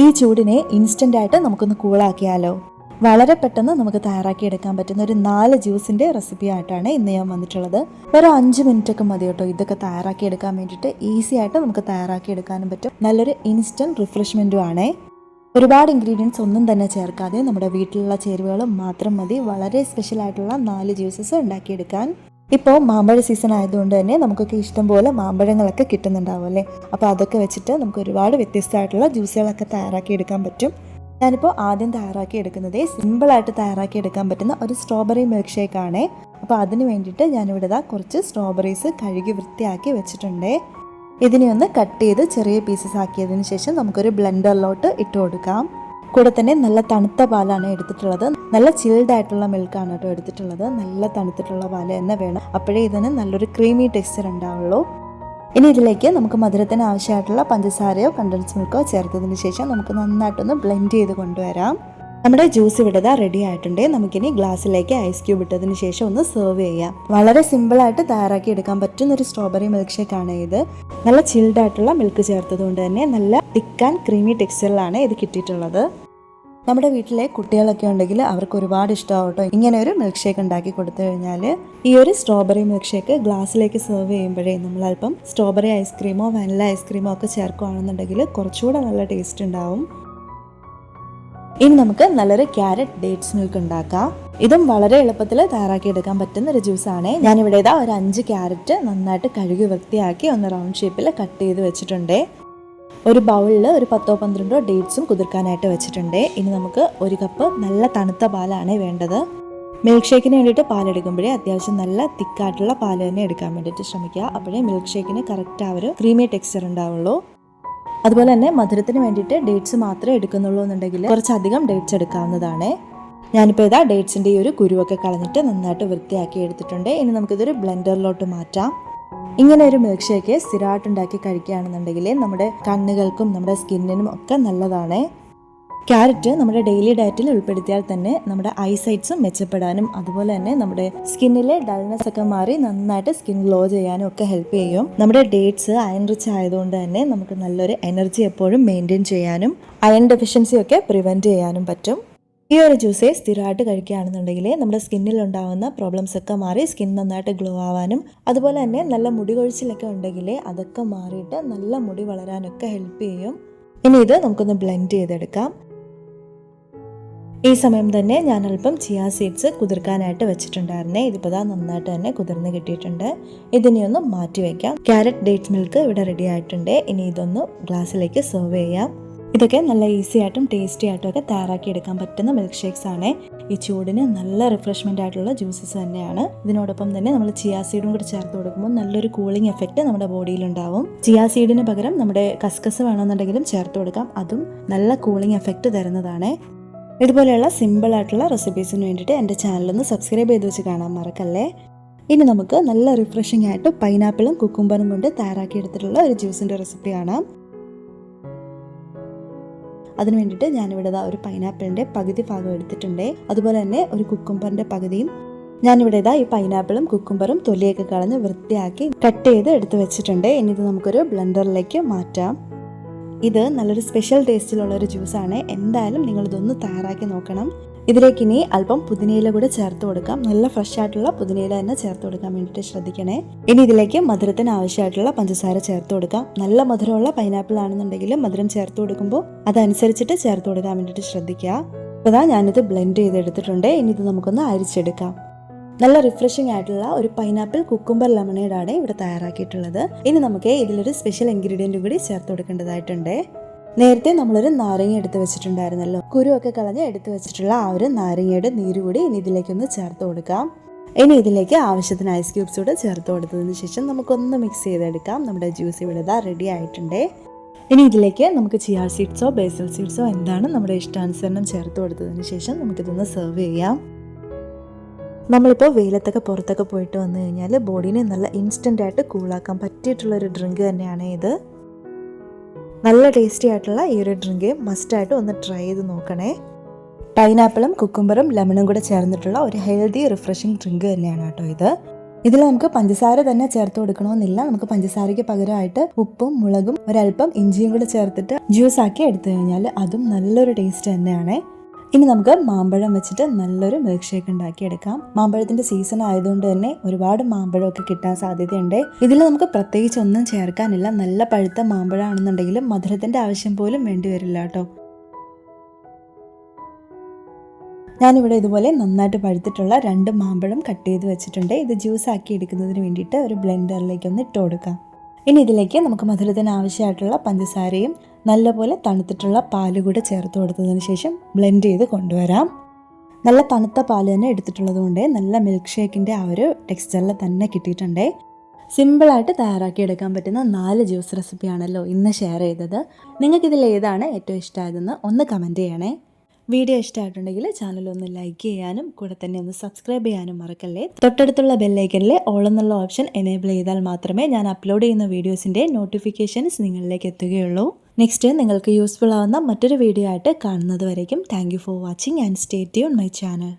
ഈ ചൂടിനെ ഇൻസ്റ്റൻ്റ് ആയിട്ട് നമുക്കൊന്ന് കൂളാക്കിയാലോ. വളരെ പെട്ടെന്ന് നമുക്ക് തയ്യാറാക്കി എടുക്കാൻ പറ്റുന്ന ഒരു 4 ജ്യൂസിൻ്റെ റെസിപ്പി ആയിട്ടാണ് ഇന്ന് ഞാൻ വന്നിട്ടുള്ളത്. ഒരു 5 മിനിറ്റൊക്കെ മതി കേട്ടോ ഇതൊക്കെ തയ്യാറാക്കി എടുക്കാൻ വേണ്ടിയിട്ട്. ഈസി ആയിട്ട് നമുക്ക് തയ്യാറാക്കി എടുക്കാനും പറ്റും. നല്ലൊരു ഇൻസ്റ്റൻറ്റ് റിഫ്രഷ്മെൻറ്റും ആണേ. ഒരുപാട് ഇൻഗ്രീഡിയൻസ് ഒന്നും തന്നെ ചേർക്കാതെ നമ്മുടെ വീട്ടിലുള്ള ചേരുവകളും മാത്രം മതി വളരെ സ്പെഷ്യൽ ആയിട്ടുള്ള 4 ജ്യൂസസ് ഉണ്ടാക്കിയെടുക്കാൻ. ഇപ്പോൾ മാമ്പഴ സീസൺ ആയതുകൊണ്ട് തന്നെ നമുക്കൊക്കെ ഇഷ്ടം പോലെ മാമ്പഴങ്ങളൊക്കെ കിട്ടുന്നുണ്ടാവും അല്ലേ. അപ്പോൾ അതൊക്കെ വെച്ചിട്ട് നമുക്ക് ഒരുപാട് വ്യത്യസ്തമായിട്ടുള്ള ജ്യൂസുകളൊക്കെ തയ്യാറാക്കി എടുക്കാൻ പറ്റും. ഞാനിപ്പോൾ ആദ്യം തയ്യാറാക്കി എടുക്കുന്നത് സിമ്പിളായിട്ട് തയ്യാറാക്കി എടുക്കാൻ പറ്റുന്ന ഒരു സ്ട്രോബെറി മിൽക്ക് ഷേക്ക് ആണ്. അപ്പോൾ അതിന് വേണ്ടിയിട്ട് ഞാനിവിടെ കുറച്ച് സ്ട്രോബെറീസ് കഴുകി വൃത്തിയാക്കി വെച്ചിട്ടുണ്ട്. ഇതിനെ ഒന്ന് കട്ട് ചെയ്ത് ചെറിയ പീസസ് ആക്കിയതിന് ശേഷം നമുക്കൊരു ബ്ലെൻഡറിലോട്ട് ഇട്ട് കൊടുക്കാം. കൂടെ തന്നെ നല്ല തണുത്ത പാലാണ് എടുത്തിട്ടുള്ളത്. നല്ല ചിൽഡ് ആയിട്ടുള്ള മിൽക്കാണ് കേട്ടോ എടുത്തിട്ടുള്ളത്. നല്ല തണുത്തിട്ടുള്ള പാല് തന്നെ വേണം, അപ്പോഴേ ഇതിന് നല്ലൊരു ക്രീമി ടെക്സ്ചർ ഉണ്ടാവുള്ളൂ. ഇനി ഇതിലേക്ക് നമുക്ക് മധുരത്തിന് ആവശ്യമായിട്ടുള്ള പഞ്ചസാരയോ കണ്ടൻസ് മിൽക്കോ ചേർത്തതിന് ശേഷം നമുക്ക് നന്നായിട്ടൊന്ന് ബ്ലെൻഡ് ചെയ്ത് കൊണ്ടുവരാം. നമ്മുടെ ജ്യൂസ് ഇവിടെ റെഡി ആയിട്ടുണ്ട്. നമുക്കിനി ഗ്ലാസ്സിലേക്ക് ഐസ് ക്യൂബ് ഇട്ടതിന് ശേഷം ഒന്ന് സെർവ് ചെയ്യാം. വളരെ സിമ്പിളായിട്ട് തയ്യാറാക്കി എടുക്കാൻ പറ്റുന്ന ഒരു സ്ട്രോബെറി മിൽക്ക് ഷേക്ക് ആണ് ഇത്. നല്ല ചിൽഡ് ആയിട്ടുള്ള മിൽക്ക് ചേർത്തത് കൊണ്ട് തന്നെ നല്ല തിക്ക് ആൻഡ് ക്രീമി ടെക്സ്ചറിലാണ് ഇത് കിട്ടിയിട്ടുള്ളത്. നമ്മുടെ വീട്ടിലെ കുട്ടികളൊക്കെ ഉണ്ടെങ്കിൽ അവർക്ക് ഒരുപാട് ഇഷ്ടമാവും കേട്ടോ ഇങ്ങനെ ഒരു മിൽക്ക് ഷേക്ക് ഉണ്ടാക്കി കൊടുത്തു കഴിഞ്ഞാൽ. ഈ ഒരു സ്ട്രോബെറി മിൽക്ക് ഷേക്ക് ഗ്ലാസ്സിലേക്ക് സെർവ് ചെയ്യുമ്പോഴേ നമ്മൾ അല്പം സ്ട്രോബെറി ഐസ്ക്രീമോ വാനില ഐസ്ക്രീമോ ഒക്കെ ചേർക്കുകയാണെന്നുണ്ടെങ്കിൽ കുറച്ചുകൂടെ നല്ല ടേസ്റ്റ് ഉണ്ടാവും. ഇനി നമുക്ക് നല്ലൊരു ക്യാരറ്റ് ഡേറ്റ്സ് മിൽക്ക് ഉണ്ടാക്കാം. ഇതും വളരെ എളുപ്പത്തിൽ തയ്യാറാക്കി എടുക്കാൻ പറ്റുന്ന ഒരു ജ്യൂസാണ്. ഞാനിവിടെ ഒരു 5 ക്യാരറ്റ് നന്നായിട്ട് കഴുകി വൃത്തിയാക്കി ഒന്ന് റൗണ്ട് ഷേപ്പിൽ കട്ട് ചെയ്ത് വെച്ചിട്ടുണ്ട്. ഒരു ബൗളിൽ ഒരു 10-12 ഡേറ്റ്സും കുതിർക്കാനായിട്ട് വെച്ചിട്ടുണ്ട്. ഇനി നമുക്ക് 1 കപ്പ് നല്ല തണുത്ത പാലാണ് വേണ്ടത്. മിൽക്ക് ഷേക്കിന് വേണ്ടിയിട്ട് പാലെടുക്കുമ്പോഴേ അത്യാവശ്യം നല്ല തിക്കായിട്ടുള്ള പാല് തന്നെ എടുക്കാൻ വേണ്ടിയിട്ട് ശ്രമിക്കുക. അപ്പോഴേ മിൽക്ക് ഷേക്കിന് കറക്റ്റ് ആ ഒരു ക്രീമി ടെക്സ്ചർ ഉണ്ടാവുള്ളൂ. അതുപോലെ തന്നെ മധുരത്തിന് വേണ്ടിയിട്ട് ഡേറ്റ്സ് മാത്രമേ എടുക്കുന്നുള്ളൂ എന്നുണ്ടെങ്കിൽ കുറച്ചധികം ഡേറ്റ്സ് എടുക്കാവുന്നതാണ്. ഞാനിപ്പോൾ ഡേറ്റ്സിൻ്റെ ഈ ഒരു കുരുവൊക്കെ കളഞ്ഞിട്ട് നന്നായിട്ട് വൃത്തിയാക്കി എടുത്തിട്ടുണ്ട്. ഇനി നമുക്കിതൊരു ബ്ലെൻഡറിലോട്ട് മാറ്റാം. ഇങ്ങനെ ഒരു മിൽക്ക് ഷേക്ക് സ്ഥിരമായിട്ട് ഉണ്ടാക്കി കഴിക്കുകയാണെന്നുണ്ടെങ്കിൽ നമ്മുടെ കണ്ണുകൾക്കും നമ്മുടെ സ്കിന്നിനും ഒക്കെ നല്ലതാണ്. ക്യാരറ്റ് നമ്മുടെ ഡെയിലി ഡയറ്റിൽ ഉൾപ്പെടുത്തിയാൽ തന്നെ നമ്മുടെ ഐസൈറ്റ്സും മെച്ചപ്പെടാനും അതുപോലെ തന്നെ നമ്മുടെ സ്കിന്നിലെ ഡൾനെസ് ഒക്കെ മാറി നന്നായിട്ട് സ്കിൻ ഗ്ലോ ചെയ്യാനും ഒക്കെ ഹെൽപ്പ് ചെയ്യും. നമ്മുടെ ഡേറ്റ്സ് അയൺ റിച്ച് ആയതുകൊണ്ട് തന്നെ നമുക്ക് നല്ലൊരു എനർജി എപ്പോഴും മെയിൻറ്റെയിൻ ചെയ്യാനും അയൺ ഡെഫിഷ്യൻസി ഒക്കെ പ്രിവെൻറ്റ് ചെയ്യാനും പറ്റും. ഈ ഒരു ജ്യൂസ് സ്ഥിരമായിട്ട് കഴിക്കുകയാണെന്നുണ്ടെങ്കിൽ നമ്മുടെ സ്കിന്നിൽ ഉണ്ടാകുന്ന പ്രോബ്ലംസ് ഒക്കെ മാറി സ്കിൻ നന്നായിട്ട് ഗ്ലോ ആവാനും അതുപോലെ തന്നെ നല്ല മുടി കൊഴിച്ചിലൊക്കെ ഉണ്ടെങ്കിൽ അതൊക്കെ മാറിയിട്ട് നല്ല മുടി വളരാനൊക്കെ ഹെൽപ്പ് ചെയ്യും. ഇനി ഇത് നമുക്കൊന്ന് ബ്ലെൻഡ് ചെയ്തെടുക്കാം. ഈ സമയം തന്നെ ഞാൻ അല്പം ചിയാ സീഡ്സ് കുതിർക്കാനായിട്ട് വെച്ചിട്ടുണ്ടായിരുന്നേ. ഇതിപ്പോൾ നന്നായിട്ട് തന്നെ കുതിർന്ന് കിട്ടിയിട്ടുണ്ട്. ഇതിനെ ഒന്ന് മാറ്റി വയ്ക്കാം. ക്യാരറ്റ് ഡേറ്റ്സ് മിൽക്ക് ഇവിടെ റെഡി ആയിട്ടുണ്ട്. ഇനി ഇതൊന്ന് ഗ്ലാസ്സിലേക്ക് സെർവ് ചെയ്യാം. ഇതൊക്കെ നല്ല ഈസി ആയിട്ടും ടേസ്റ്റി ആയിട്ടും ഒക്കെ തയ്യാറാക്കി എടുക്കാൻ പറ്റുന്ന മിൽക്ക് ഷേക്സ് ആണ്. ഈ ചൂടിന് നല്ല റിഫ്രഷ്മെൻ്റ് ആയിട്ടുള്ള ജ്യൂസസ് തന്നെയാണ്. ഇതിനോടൊപ്പം തന്നെ നമ്മൾ ചിയാ സീഡും കൂടി ചേർത്ത് കൊടുക്കുമ്പോൾ നല്ലൊരു കൂളിംഗ് എഫക്റ്റ് നമ്മുടെ ബോഡിയിലുണ്ടാവും. ചിയാ സീഡിന് പകരം നമ്മുടെ കസ്കസ് വേണമെന്നുണ്ടെങ്കിലും ചേർത്ത് കൊടുക്കാം. അതും നല്ല കൂളിംഗ് എഫക്റ്റ് തരുന്നതാണ്. ഇതുപോലെയുള്ള സിമ്പിൾ ആയിട്ടുള്ള റെസിപ്പീസിന് വേണ്ടിയിട്ട് എൻ്റെ ചാനലൊന്ന് സബ്സ്ക്രൈബ് ചെയ്ത് വെച്ച് കാണാൻ മറക്കല്ലേ. ഇനി നമുക്ക് നല്ല റിഫ്രഷിംഗ് ആയിട്ട് പൈനാപ്പിളും കുക്കുംബറും കൊണ്ട് തയ്യാറാക്കി എടുത്തിട്ടുള്ള ഒരു ജ്യൂസിൻ്റെ റെസിപ്പി കാണാം. അതിന് വേണ്ടിയിട്ട് ഞാനിവിടെ ഒരു പൈനാപ്പിളിൻ്റെ പകുതി ഭാഗം എടുത്തിട്ടുണ്ട്. അതുപോലെ തന്നെ ഒരു കുക്കുംബറിൻ്റെ പകുതിയും ഞാനിവിടെ ഈ പൈനാപ്പിളും കുക്കുംബറും തൊലിയൊക്കെ കളഞ്ഞ് വൃത്തിയാക്കി കട്ട് ചെയ്ത് എടുത്ത് വെച്ചിട്ടുണ്ട്. ഇനി ഇത് നമുക്കൊരു ബ്ലെൻഡറിലേക്ക് മാറ്റാം. ഇത് നല്ലൊരു സ്പെഷ്യൽ ടേസ്റ്റിലുള്ള ഒരു ജ്യൂസാണ്. എന്തായാലും നിങ്ങളിതൊന്ന് തയ്യാറാക്കി നോക്കണം. ഇതിലേക്ക് ഇനി അല്പം പുതിനയില കൂടെ ചേർത്ത് കൊടുക്കാം. നല്ല ഫ്രഷ് ആയിട്ടുള്ള പുതിനയില തന്നെ ചേർത്ത് കൊടുക്കാൻ വേണ്ടിയിട്ട് ശ്രദ്ധിക്കണേ. ഇനി ഇതിലേക്ക് മധുരത്തിന് ആവശ്യമായിട്ടുള്ള പഞ്ചസാര ചേർത്ത് കൊടുക്കാം. നല്ല മധുരമുള്ള പൈനാപ്പിൾ ആണെന്നുണ്ടെങ്കിൽ മധുരം ചേർത്ത് കൊടുക്കുമ്പോൾ അതനുസരിച്ചിട്ട് ചേർത്ത് കൊടുക്കാൻ വേണ്ടിയിട്ട് ശ്രദ്ധിക്കുക. അപ്പോൾ ഞാനിത് ബ്ലെൻഡ് ചെയ്തെടുത്തിട്ടുണ്ട്. ഇനി ഇത് നമുക്കൊന്ന് അരിച്ചെടുക്കാം. നല്ല റിഫ്രഷിംഗ് ആയിട്ടുള്ള ഒരു പൈനാപ്പിൾ കുക്കുംബർ ലെമണേഡാണ് ഇവിടെ തയ്യാറാക്കിയിട്ടുള്ളത്. ഇനി നമുക്ക് ഇതിലൊരു സ്പെഷ്യൽ ഇൻഗ്രീഡിയൻറ്റ് കൂടി ചേർത്ത് കൊടുക്കേണ്ടതായിട്ടുണ്ട്. നേരത്തെ നമ്മളൊരു നാരങ്ങ എടുത്ത് വെച്ചിട്ടുണ്ടായിരുന്നല്ലോ. കുരുവൊക്കെ കളഞ്ഞ് എടുത്ത് വെച്ചിട്ടുള്ള ആ ഒരു നാരങ്ങയുടെ നീര് കൂടി ഇനി ഇതിലേക്കൊന്ന് ചേർത്ത് കൊടുക്കാം. ഇനി ഇതിലേക്ക് ആവശ്യത്തിന് ഐസ് ക്യൂബ്സ് കൂടെ ചേർത്ത് കൊടുത്തതിന് ശേഷം നമുക്കൊന്ന് മിക്സ് ചെയ്തെടുക്കാം. നമ്മുടെ ജ്യൂസ് ഇവിടെ റെഡി ആയിട്ടുണ്ട്. ഇനി ഇതിലേക്ക് നമുക്ക് ചിയാ സീഡ്സോ ബേസിൽ സീഡ്സോ എന്താണ് നമ്മുടെ ഇഷ്ടാനുസരണം ചേർത്ത് കൊടുത്തതിന് ശേഷം നമുക്കിതൊന്ന് സെർവ് ചെയ്യാം. നമ്മളിപ്പോൾ വെയിലത്തൊക്കെ പുറത്തൊക്കെ പോയിട്ട് വന്നു കഴിഞ്ഞാൽ ബോഡീനെ നല്ല ഇൻസ്റ്റൻ്റ് ആയിട്ട് കൂളാക്കാൻ പറ്റിയിട്ടുള്ളൊരു ഡ്രിങ്ക് തന്നെയാണ് ഇത്. നല്ല ടേസ്റ്റി ആയിട്ടുള്ള ഈ ഒരു ഡ്രിങ്ക് മസ്റ്റായിട്ട് ഒന്ന് ട്രൈ ചെയ്ത് നോക്കണേ. പൈനാപ്പിളും കുക്കുംബറും ലെമണും കൂടെ ചേർന്നിട്ടുള്ള ഒരു ഹെൽത്തി റിഫ്രഷിംഗ് ഡ്രിങ്ക് തന്നെയാണ് കേട്ടോ ഇത്. ഇതിൽ നമുക്ക് പഞ്ചസാര തന്നെ ചേർത്ത് കൊടുക്കണമെന്നില്ല. നമുക്ക് പഞ്ചസാരയ്ക്ക് പകരമായിട്ട് ഉപ്പും മുളകും ഒരല്പം ഇഞ്ചിയും കൂടി ചേർത്തിട്ട് ജ്യൂസ് ആക്കി എടുത്തു കഴിഞ്ഞാൽ അതും നല്ലൊരു ടേസ്റ്റ് തന്നെയാണ്. ഇനി നമുക്ക് മാമ്പഴം വെച്ചിട്ട് നല്ലൊരു മിൽക്ക് ഷേക്ക് ഉണ്ടാക്കിയെടുക്കാം. മാമ്പഴത്തിന്റെ സീസൺ ആയതുകൊണ്ട് തന്നെ ഒരുപാട് മാമ്പഴമൊക്കെ കിട്ടാൻ സാധ്യതയുണ്ട്. ഇതിൽ നമുക്ക് പ്രത്യേകിച്ച് ഒന്നും ചേർക്കാനില്ല. നല്ല പഴുത്ത മാമ്പഴമാണെന്നുണ്ടെങ്കിലും മധുരത്തിന്റെ ആവശ്യം പോലും വേണ്ടി വരില്ല കേട്ടോ. ഞാനിവിടെ ഇതുപോലെ നന്നായിട്ട് പഴുത്തിട്ടുള്ള 2 മാമ്പഴം കട്ട് ചെയ്ത് വെച്ചിട്ടുണ്ട്. ഇത് ജ്യൂസ് ആക്കി എടുക്കുന്നതിന് വേണ്ടിയിട്ട് ഒരു ബ്ലെൻഡറിലേക്ക് ഒന്ന് ഇട്ട് കൊടുക്കാം. ഇനി ഇതിലേക്ക് നമുക്ക് മധുരത്തിന് ആവശ്യമായിട്ടുള്ള പഞ്ചസാരയും നല്ലപോലെ തണുത്തിട്ടുള്ള പാല് കൂടെ ചേർത്ത് കൊടുത്തതിന് ശേഷം ബ്ലെൻഡ് ചെയ്ത് കൊണ്ടുവരാം. നല്ല തണുത്ത പാല് തന്നെ എടുത്തിട്ടുള്ളത് കൊണ്ട് നല്ല മിൽക്ക് ഷേക്കിൻ്റെ ആ ഒരു ടെക്സ്ചറിൽ തന്നെ കിട്ടിയിട്ടുണ്ട്. സിമ്പിളായിട്ട് തയ്യാറാക്കി എടുക്കാൻ പറ്റുന്ന 4 ജ്യൂസ് റെസിപ്പിയാണല്ലോ ഇന്ന് ഷെയർ ചെയ്തത്. നിങ്ങൾക്കിതിൽ ഏതാണ് ഏറ്റവും ഇഷ്ടമായതെന്ന് ഒന്ന് കമൻറ്റ് ചെയ്യണേ. വീഡിയോ ഇഷ്ടമായിട്ടുണ്ടെങ്കിൽ ചാനൽ ഒന്ന് ലൈക്ക് ചെയ്യാനും കൂടെ തന്നെ ഒന്ന് സബ്സ്ക്രൈബ് ചെയ്യാനും മറക്കല്ലേ. തൊട്ടടുത്തുള്ള ബെല്ലൈക്കനിൽ ഓൾ എന്നുള്ള ഓപ്ഷൻ എനേബിൾ ചെയ്താൽ മാത്രമേ ഞാൻ അപ്ലോഡ് ചെയ്യുന്ന വീഡിയോസിൻ്റെ നോട്ടിഫിക്കേഷൻസ് നിങ്ങളിലേക്ക് എത്തുകയുള്ളൂ. നെക്സ്റ്റ് നിങ്ങൾക്ക് യൂസ്ഫുൾ ആവുന്ന മറ്റൊരു വീഡിയോ ആയിട്ട് കാണുന്നത് വരേക്കും thank you for watching and stay tune my channel.